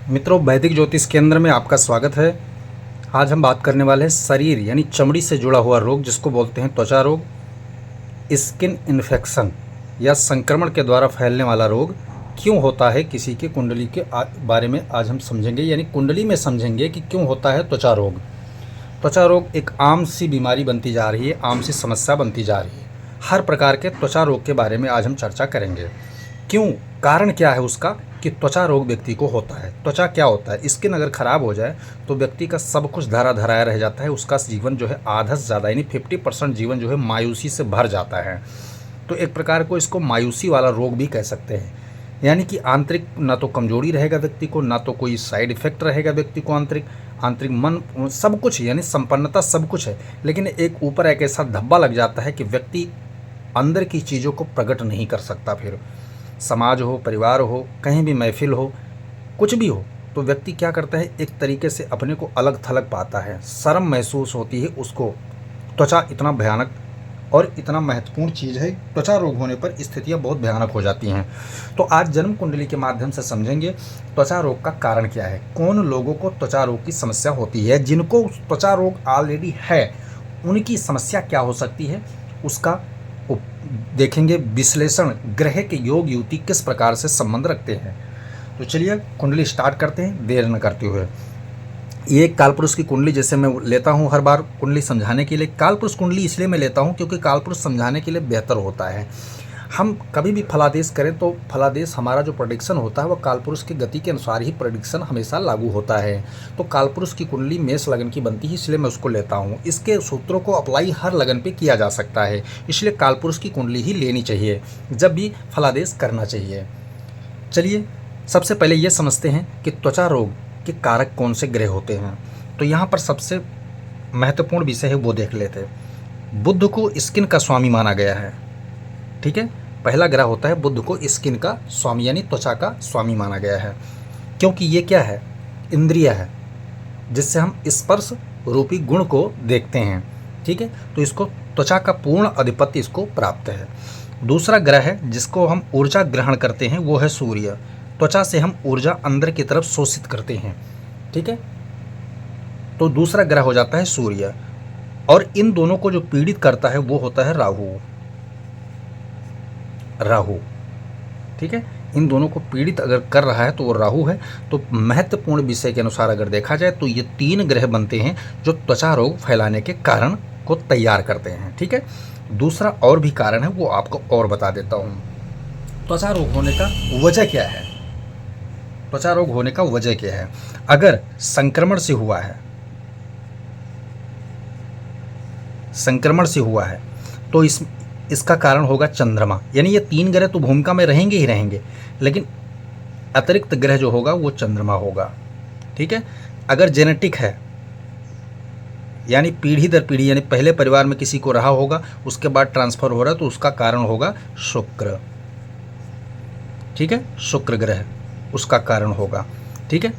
मित्रों, वैदिक ज्योतिष केंद्र में आपका स्वागत है। आज हम बात करने वाले हैं शरीर यानी चमड़ी से जुड़ा हुआ रोग जिसको बोलते हैं त्वचा रोग, स्किन इन्फेक्शन या संक्रमण के द्वारा फैलने वाला रोग क्यों होता है। किसी के कुंडली के बारे में आज हम समझेंगे, यानी कुंडली में समझेंगे कि क्यों होता है त्वचा रोग। त्वचा रोग एक आम सी बीमारी बनती जा रही है, आम सी समस्या बनती जा रही है। हर प्रकार के त्वचा रोग के बारे में आज हम चर्चा करेंगे। क्यों, कारण क्या है उसका कि त्वचा रोग व्यक्ति को होता है। त्वचा क्या होता है, स्किन अगर ख़राब हो जाए तो व्यक्ति का सब कुछ धरा धराया रह जाता है। उसका जीवन जो है आधा से ज़्यादा यानी 50% जीवन जो है मायूसी से भर जाता है। तो एक प्रकार को इसको मायूसी वाला रोग भी कह सकते हैं। यानी कि आंतरिक ना तो कमजोरी रहेगा व्यक्ति को, ना तो कोई साइड इफेक्ट रहेगा व्यक्ति को। आंतरिक मन सब कुछ यानी संपन्नता सब कुछ है, लेकिन एक ऊपर एक ऐसा धब्बा लग जाता है कि व्यक्ति अंदर की चीज़ों को प्रकट नहीं कर सकता। फिर समाज हो, परिवार हो, कहीं भी महफिल हो, कुछ भी हो, तो व्यक्ति क्या करता है, एक तरीके से अपने को अलग थलग पाता है, शर्म महसूस होती है उसको। त्वचा इतना भयानक और इतना महत्वपूर्ण चीज़ है, त्वचा रोग होने पर स्थितियां बहुत भयानक हो जाती हैं। तो आज जन्म कुंडली के माध्यम से समझेंगे त्वचा रोग का कारण क्या है, कौन लोगों को त्वचा रोग की समस्या होती है, जिनको त्वचा रोग ऑलरेडी है उनकी समस्या क्या हो सकती है, उसका देखेंगे विश्लेषण। ग्रह के योग युति किस प्रकार से संबंध रखते हैं। तो चलिए कुंडली स्टार्ट करते हैं देर न करते हुए। ये कालपुरुष की कुंडली जैसे मैं लेता हूँ हर बार कुंडली समझाने के लिए। कालपुरुष कुंडली इसलिए मैं लेता हूँ क्योंकि कालपुरुष समझाने के लिए बेहतर होता है। हम कभी भी फलादेश करें तो फलादेश हमारा जो प्रेडिक्शन होता है वह कालपुरुष की गति के अनुसार ही प्रेडिक्शन हमेशा लागू होता है। तो कालपुरुष की कुंडली मेष लगन की बनती है, इसलिए मैं उसको लेता हूँ। इसके सूत्रों को अप्लाई हर लगन पे किया जा सकता है, इसलिए कालपुरुष की कुंडली ही लेनी चाहिए जब भी फलादेश करना चाहिए। चलिए सबसे पहले ये समझते हैं कि त्वचा रोग के कारक कौन से ग्रह होते हैं। तो यहाँ पर सबसे महत्वपूर्ण विषय है वो देख लेते हैं। बुध को स्किन का स्वामी माना गया है, ठीक है। पहला ग्रह होता है बुध को स्किन का स्वामी यानी त्वचा का स्वामी माना गया है, क्योंकि ये क्या है, इंद्रिय है जिससे हम स्पर्श रूपी गुण को देखते हैं, ठीक है। तो इसको त्वचा का पूर्ण आधिपत्य इसको प्राप्त है। दूसरा ग्रह है जिसको हम ऊर्जा ग्रहण करते हैं वो है सूर्य। त्वचा से हम ऊर्जा अंदर की तरफ शोषित करते हैं, ठीक है। तो दूसरा ग्रह हो जाता है सूर्य, और इन दोनों को जो पीड़ित करता है वो होता है राहु, ठीक है। इन दोनों को पीड़ित अगर कर रहा है तो वो राहु है। तो महत्वपूर्ण विषय के अनुसार अगर देखा जाए तो ये 3 ग्रह बनते हैं जो त्वचा रोग फैलाने के कारण को तैयार करते हैं, ठीक है। दूसरा और भी कारण है वो आपको और बता देता हूँ। त्वचा रोग होने का वजह क्या है, त्वचा रोग होने का वजह क्या है। अगर संक्रमण से हुआ है तो इसका कारण होगा चंद्रमा। यानी ये 3 ग्रह तो भूमिका में रहेंगे ही रहेंगे, लेकिन अतिरिक्त ग्रह जो होगा वो चंद्रमा होगा, ठीक है। अगर जेनेटिक है यानी पीढ़ी दर पीढ़ी, यानी पहले परिवार में किसी को रहा होगा उसके बाद ट्रांसफर हो रहा है तो उसका कारण होगा शुक्र, ठीक है। शुक्र ग्रह उसका कारण होगा, ठीक है।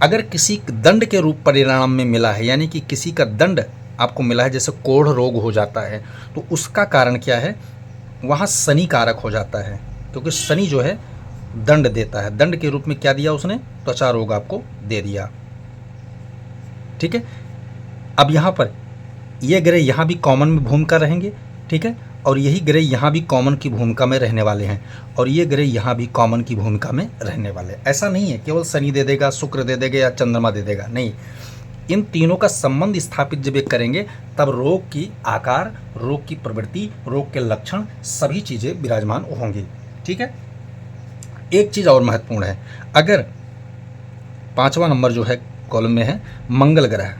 अगर किसी दंड के रूप परिणाम में मिला है, यानी कि किसी का दंड आपको मिला है, जैसे कोढ़ रोग हो जाता है, तो उसका कारण क्या है, वहाँ शनि कारक हो जाता है, क्योंकि शनि जो है दंड देता है। दंड के रूप में क्या दिया उसने, त्वचा रोग आपको दे दिया, ठीक है। अब यहाँ पर ये ग्रह यहाँ भी कॉमन में भूमिका रहेंगे, ठीक है, और यही ग्रह यहाँ भी कॉमन की भूमिका में रहने वाले हैं, और ये ग्रह यहाँ भी कॉमन की भूमिका में रहने वाले। ऐसा नहीं है केवल शनि दे देगा, शुक्र दे देगा या चंद्रमा दे देगा, नहीं। इन तीनों का संबंध स्थापित जब एक करेंगे तब रोग की आकार, रोग की प्रवृत्ति, रोग के लक्षण सभी चीज़ें विराजमान होंगी, ठीक है। एक चीज़ और महत्वपूर्ण है, अगर 5वां नंबर जो है कॉलम में है मंगल ग्रह।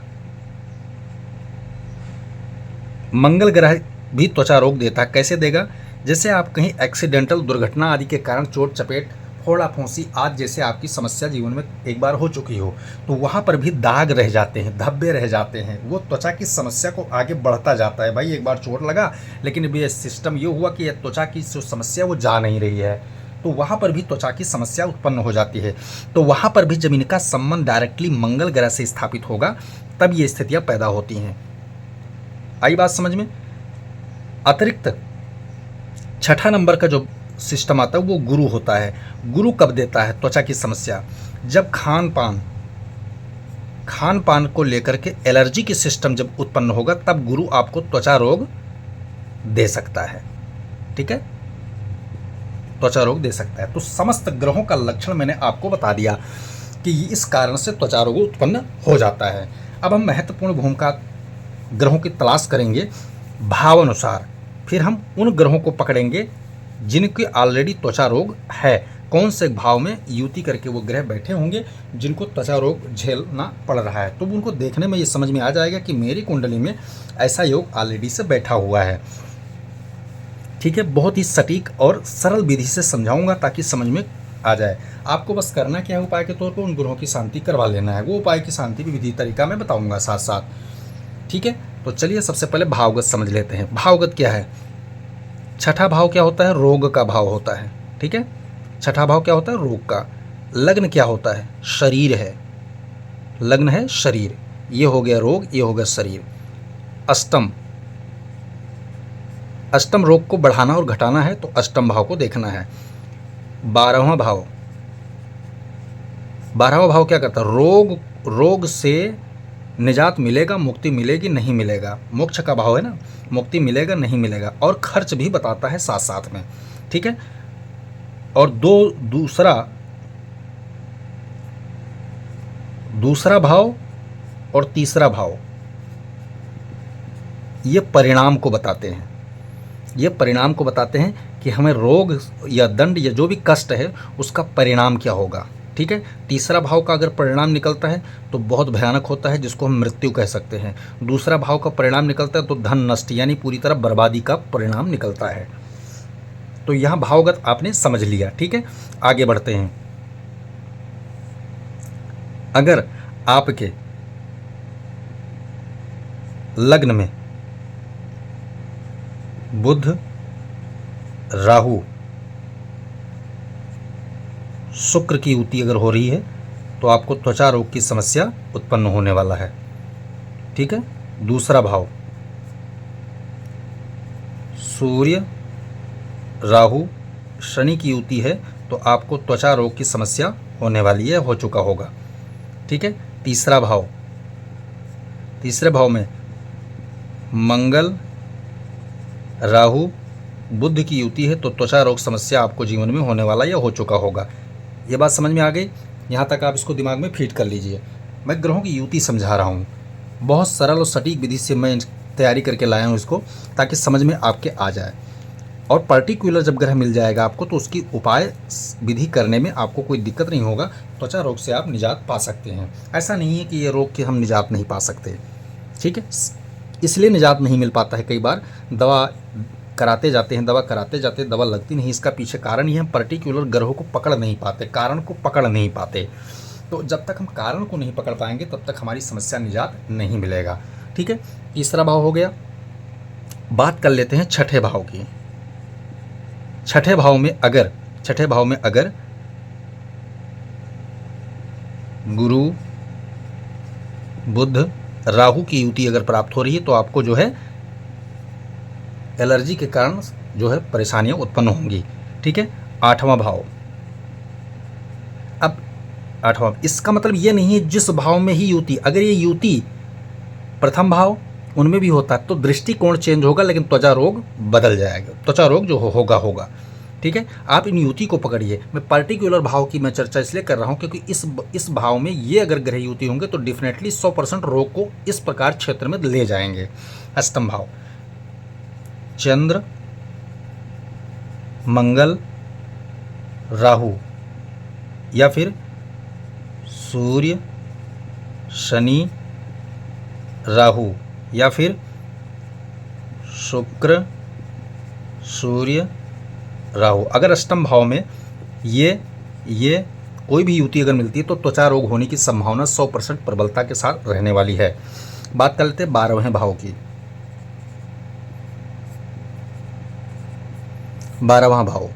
मंगल ग्रह भी त्वचा रोग देता है। कैसे देगा, जैसे आप कहीं एक्सीडेंटल दुर्घटना आदि के कारण चोट चपेट, फोड़ा फुंसी आदि जैसे आपकी समस्या जीवन में एक बार हो चुकी हो, तो वहाँ पर भी दाग रह जाते हैं, धब्बे रह जाते हैं। वो त्वचा की समस्या को आगे बढ़ता जाता है। भाई एक बार चोट लगा, लेकिन अभी सिस्टम ये हुआ कि त्वचा की जो समस्या वो जा नहीं रही है, तो वहाँ पर भी त्वचा की समस्या उत्पन्न हो जाती है। तो वहाँ पर भी जब इनका संबंध डायरेक्टली मंगल ग्रह से स्थापित होगा तब ये स्थितियाँ पैदा होती हैं। आई बात समझ में। अतिरिक्त 6ठा नंबर का जो सिस्टम आता है वो गुरु होता है। गुरु कब देता है त्वचा की समस्या? जब खान पान को लेकर के एलर्जी की सिस्टम जब उत्पन्न होगा, तब गुरु आपको त्वचा रोग दे सकता है। ठीक है, त्वचा रोग दे सकता है। तो समस्त ग्रहों का लक्षण मैंने आपको बता दिया कि इस कारण से त्वचा रोग उत्पन्न हो जाता है। अब हम महत्वपूर्ण भूमिका ग्रहों की तलाश करेंगे भाव अनुसार। फिर हम उन ग्रहों को पकड़ेंगे जिनके ऑलरेडी त्वचा रोग है। कौन से भाव में युति करके वो ग्रह बैठे होंगे जिनको त्वचा रोग झेलना पड़ रहा है, तो उनको देखने में ये समझ में आ जाएगा कि मेरी कुंडली में ऐसा योग ऑलरेडी से बैठा हुआ है। ठीक है, बहुत ही सटीक और सरल विधि से समझाऊंगा ताकि समझ में आ जाए। आपको बस करना क्या है, उपाय के तौर पर उन ग्रहों की शांति करवा लेना है। वो उपाय की शांति भी विधि तरीका मैं बताऊंगा साथ साथ। ठीक है, तो चलिए सबसे पहले भावगत समझ लेते हैं। भावगत क्या है? छठा भाव क्या होता है? रोग का भाव होता है। ठीक है, छठा भाव क्या होता है? रोग का। लग्न क्या होता है? शरीर है। लग्न है शरीर, ये हो गया रोग, ये हो गया शरीर। अष्टम रोग को बढ़ाना और घटाना है तो अष्टम भाव को देखना है। 12वां भाव क्या करता है? रोग से निजात मिलेगा, मुक्ति मिलेगी, नहीं मिलेगा। मोक्ष का भाव है ना, मुक्ति मिलेगा, नहीं मिलेगा, और खर्च भी बताता है साथ साथ में। ठीक है, और दूसरा भाव और तीसरा भाव ये परिणाम को बताते हैं। ये परिणाम को बताते हैं कि हमें रोग या दंड या जो भी कष्ट है उसका परिणाम क्या होगा। ठीक है, तीसरा भाव का अगर परिणाम निकलता है तो बहुत भयानक होता है, जिसको हम मृत्यु कह सकते हैं। दूसरा भाव का परिणाम निकलता है तो धन नष्ट यानी पूरी तरह बर्बादी का परिणाम निकलता है। तो यहाँ भावगत आपने समझ लिया। ठीक है, आगे बढ़ते हैं। अगर आपके लग्न में बुध, राहु, शुक्र की युति अगर हो रही है तो आपको त्वचा रोग की समस्या उत्पन्न होने वाला है। ठीक है, दूसरा भाव सूर्य, राहु, शनि की युति है तो आपको त्वचा रोग की समस्या होने वाली है, हो चुका होगा। ठीक है, तीसरे भाव में मंगल, राहु, बुध की युति है तो त्वचा रोग समस्या आपको जीवन में होने वाला या हो चुका होगा। ये बात समझ में आ गई? यहाँ तक आप इसको दिमाग में फीड कर लीजिए। मैं ग्रहों की युति समझा रहा हूँ, बहुत सरल और सटीक विधि से मैं तैयारी करके लाया हूँ इसको, ताकि समझ में आपके आ जाए। और पर्टिकुलर जब ग्रह मिल जाएगा आपको तो उसकी उपाय विधि करने में आपको कोई दिक्कत नहीं होगा। त्वचा रोग से आप निजात पा सकते हैं। ऐसा नहीं है कि ये रोग की हम निजात नहीं पा सकते। ठीक है, इसलिए निजात नहीं मिल पाता है। कई बार दवा कराते जाते हैं, दवा लगती नहीं। इसका पीछे कारण ही हम पर्टिकुलर ग्रहों को पकड़ नहीं पाते, कारण को पकड़ नहीं पाते। तो जब तक हम कारण को नहीं पकड़ पाएंगे तब तक हमारी समस्या निजात नहीं मिलेगा। ठीक है, तीसरा भाव हो गया। बात कर लेते हैं छठे भाव की। छठे भाव में अगर गुरु, बुध, राहु की युति अगर प्राप्त हो रही है तो आपको जो है एलर्जी के कारण जो है परेशानियां उत्पन्न होंगी। ठीक है, आठवां भाव। अब आठवां, इसका मतलब ये नहीं है जिस भाव में ही युति, अगर ये युति प्रथम भाव उनमें भी होता है तो दृष्टिकोण चेंज होगा, लेकिन त्वचा रोग बदल जाएगा। त्वचा रोग जो होगा। ठीक है, आप इन युति को पकड़िए। मैं पर्टिकुलर भाव की मैं चर्चा इसलिए कर रहा हूँ क्योंकि इस भाव में ये अगर ग्रह युति होंगे तो डेफिनेटली 100% रोग को इस प्रकार क्षेत्र में ले जाएंगे। अष्टम भाव, चंद्र, मंगल, राहु या फिर सूर्य, शनि, राहु या फिर शुक्र, सूर्य, राहु। अगर अष्टम भाव में ये कोई भी युति अगर मिलती है तो त्वचा रोग होने की संभावना 100% प्रबलता के साथ रहने वाली है। बात कर लेते हैं 12वें भाव की। 12वां भाव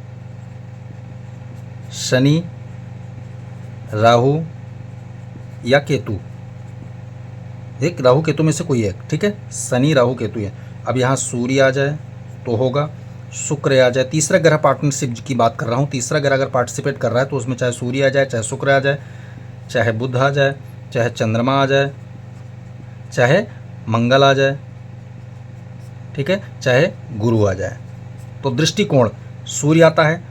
शनि, राहु या केतु, एक राहु केतु में से कोई एक। ठीक है, शनि, राहु, केतु है। अब यहाँ सूर्य आ जाए तो होगा, शुक्र आ जाए, तीसरा ग्रह पार्टनरशिप की बात कर रहा हूँ, तीसरा ग्रह अगर पार्टिसिपेट कर रहा है तो उसमें चाहे सूर्य आ जाए, चाहे शुक्र आ जाए, चाहे बुध आ जाए, चाहे चंद्रमा आ जाए, चाहे मंगल आ जाए, ठीक है, चाहे गुरु आ जाए, तो दृष्टिकोण सूर्य आता है,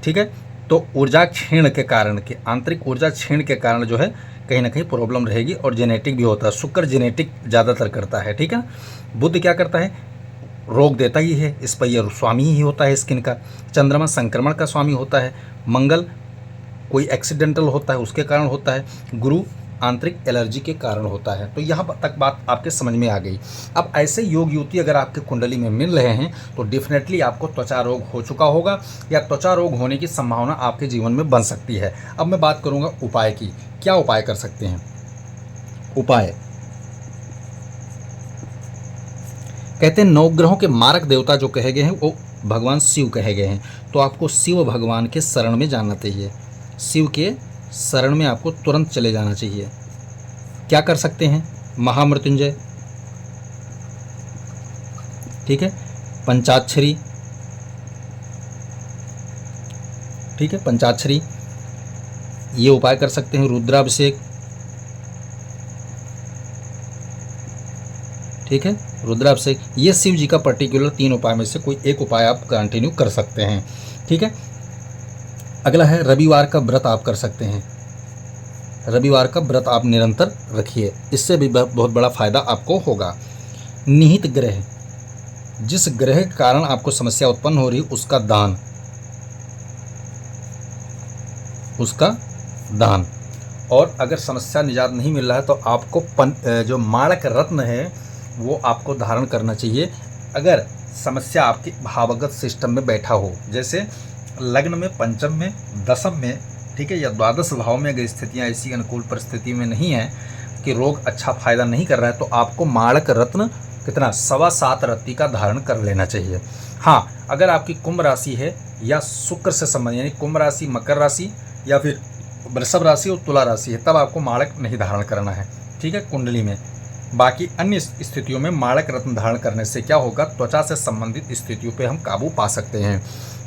ठीक है। तो ऊर्जा क्षीण के कारण के आंतरिक ऊर्जा क्षीण के कारण जो है कहीं ना कहीं प्रॉब्लम रहेगी, और जेनेटिक भी होता है। शुक्र जेनेटिक ज़्यादातर करता है, ठीक है। बुध क्या करता है, रोग देता ही है, इस पर यह स्वामी ही होता है स्किन का। चंद्रमा संक्रमण का स्वामी होता है। मंगल कोई एक्सीडेंटल होता है उसके कारण होता है। गुरु आंतरिक एलर्जी के कारण होता है। तो यहाँ तक बात आपके समझ में आ गई। अब ऐसे योग युवती अगर आपके कुंडली में मिल रहे हैं तो डेफिनेटली आपको त्वचा रोग हो चुका होगा, या त्वचा रोग होने की संभावना आपके जीवन में बन सकती है। अब मैं बात करूँगा उपाय की, क्या उपाय कर सकते हैं। उपाय कहते हैं नवग्रहों के मारक देवता जो कहे गए हैं वो भगवान शिव कहे गए हैं, तो आपको शिव भगवान के शरण में जाना चाहिए। शिव के शरण में आपको तुरंत चले जाना चाहिए। क्या कर सकते हैं, महामृत्युंजय, ठीक है, पंचाक्षरी, ठीक है, पंचाक्षरी, ये उपाय कर सकते हैं। रुद्राभिषेक, ठीक है, रुद्राभिषेक, ये शिव जी का पर्टिकुलर 3 उपाय में से कोई एक उपाय आप कंटिन्यू कर सकते हैं, ठीक है। अगला है रविवार का व्रत आप कर सकते हैं। रविवार का व्रत आप निरंतर रखिए, इससे भी बहुत बड़ा फायदा आपको होगा। निहित ग्रह, जिस ग्रह के कारण आपको समस्या उत्पन्न हो रही उसका दान, उसका दान। और अगर समस्या निजात नहीं मिल रहा है तो आपको जो माणक रत्न है वो आपको धारण करना चाहिए। अगर समस्या आपके भावगत सिस्टम में बैठा हो, जैसे लग्न में, पंचम में, दशम में, ठीक है, या द्वादश भाव में अगर स्थितियाँ ऐसी अनुकूल परिस्थिति में नहीं है कि रोग अच्छा फायदा नहीं कर रहा है, तो आपको माणक रत्न कितना 7.25 रत्ती का धारण कर लेना चाहिए। हाँ, अगर आपकी कुंभ राशि है या शुक्र से संबंधित, यानी कुंभ राशि, मकर राशि या फिर वृषभ राशि और तुला राशि है, तब आपको माणक नहीं धारण करना है, ठीक है, कुंडली में। बाकी अन्य स्थितियों में माणक रत्न धारण करने से क्या होगा, त्वचा से संबंधित स्थितियों पे हम काबू पा सकते हैं।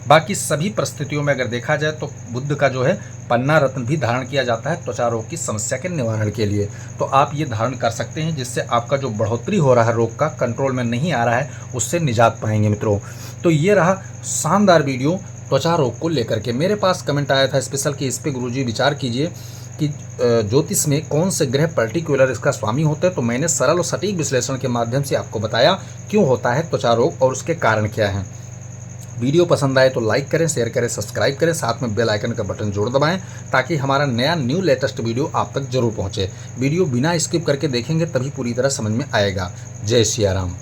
बाकी सभी परिस्थितियों में अगर देखा जाए तो बुध का जो है पन्ना रत्न भी धारण किया जाता है त्वचा रोग की समस्या के निवारण के लिए, तो आप ये धारण कर सकते हैं, जिससे आपका जो बढ़ोतरी हो रहा है रोग का, कंट्रोल में नहीं आ रहा है, उससे निजात पाएंगे मित्रों। तो ये रहा शानदार वीडियो त्वचा रोग को लेकर के। मेरे पास कमेंट आया था स्पेशल कि इस पर गुरुजी विचार कीजिए कि ज्योतिष में कौन से ग्रह पर्टिकुलर इसका स्वामी होते हैं, तो मैंने सरल और सटीक विश्लेषण के माध्यम से आपको बताया क्यों होता है त्वचा रोग और उसके कारण क्या हैं। वीडियो पसंद आए तो लाइक करें, शेयर करें, सब्सक्राइब करें, साथ में बेल आइकन का बटन जरूर दबाएं ताकि हमारा नया लेटेस्ट वीडियो आप तक जरूर पहुंचे। वीडियो बिना स्किप करके देखेंगे तभी पूरी तरह समझ में आएगा। जय सिया राम।